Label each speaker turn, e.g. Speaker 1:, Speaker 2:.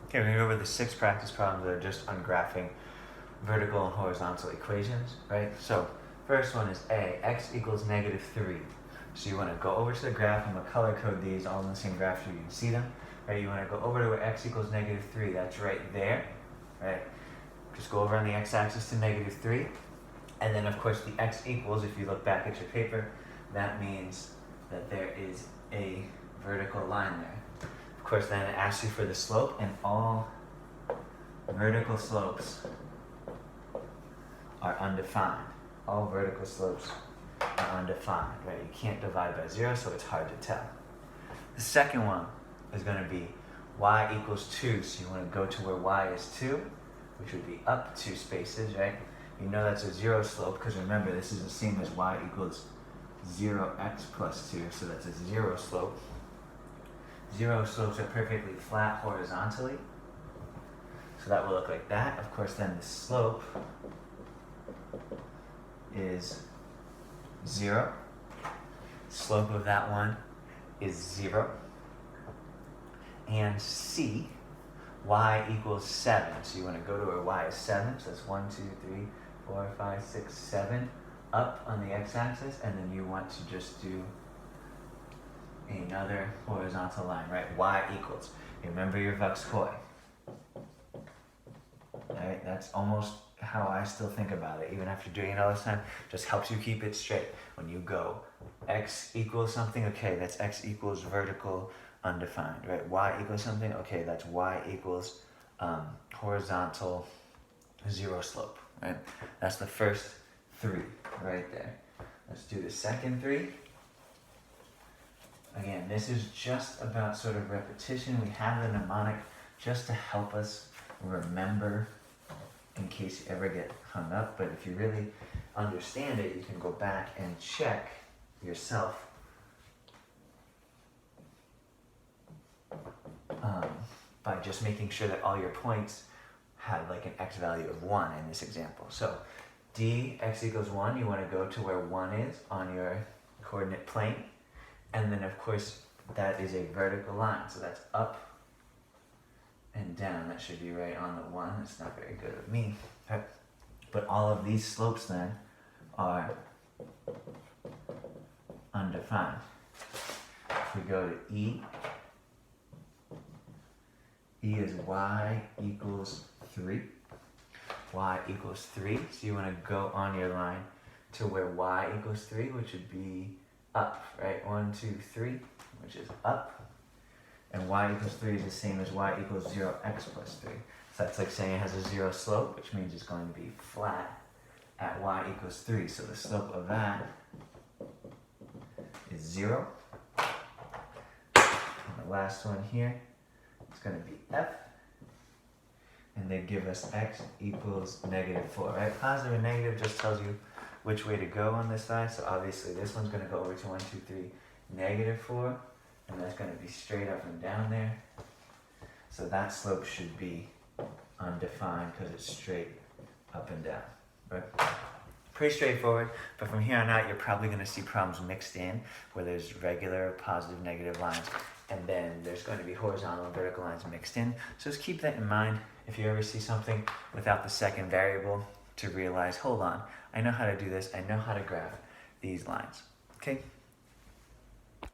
Speaker 1: Okay, we're going to go over the 6 practice problems that are just on graphing vertical and horizontal equations, right? So, first one is A, x equals -3. So you want to go over to the graph. I'm going to color code these all in the same graph so you can see them, right? You want to go over to where x equals -3. That's right there, right? Just go over on the x-axis to -3. And then, of course, the x equals, if you look back at your paper, that means that there is a vertical line there. Of course, then it asks you for the slope, and all vertical slopes are undefined. All vertical slopes are undefined, right? You can't divide by 0, so it's hard to tell. The second one is going to be y equals 2, so you want to go to where y is 2, which would be up 2 spaces, right? You know that's a 0 slope, because remember, this is the same as y equals 0x plus 2, so that's a 0 slope. 0 slopes are perfectly flat horizontally, so that will look like that. Of course, then the slope is 0. Slope of that one is 0. And C, y equals 7. So you want to go to where y is 7. So that's 1, 2, 3, 4, 5, 6, 7 up on the x-axis, and then you want to just do another horizontal line, right? Y equals. Remember your Vux Koi. Right? That's almost how I still think about it, even after doing it all this time. Just helps you keep it straight. When you go x equals something, okay, that's x equals vertical undefined, right? Y equals something, okay, that's y equals horizontal 0 slope, right? That's the first 3 right there. Let's do the second 3. Again, this is just about sort of repetition. We have the mnemonic just to help us remember in case you ever get hung up. But if you really understand it, you can go back and check yourself by just making sure that all your points had like an x value of 1 in this example. So d x equals 1, you want to go to where 1 is on your coordinate plane. And then, of course, that is a vertical line. So that's up and down. That should be right on the 1. It's not very good of me. Okay. But all of these slopes then are undefined. If we go to E, E is y equals 3. Y equals 3. So you want to go on your line to where y equals 3, which would be up, right? 1, 2, 3, which is up. And y equals 3 is the same as y equals 0x plus 3. So that's like saying it has a 0 slope, which means it's going to be flat at y equals 3. So the slope of that is 0. And the last one here is going to be f. And they give us x equals -4, right? Positive and negative just tells you which way to go on this side. So obviously this one's going to go over to 1, 2, 3, -4. And that's going to be straight up and down there. So that slope should be undefined because it's straight up and down. Right? Pretty straightforward. But from here on out, you're probably going to see problems mixed in where there's regular positive, negative lines. And then there's going to be horizontal and vertical lines mixed in. So just keep that in mind if you ever see something without the second variable, to realize, hold on, I know how to do this. I know how to graph these lines. Okay?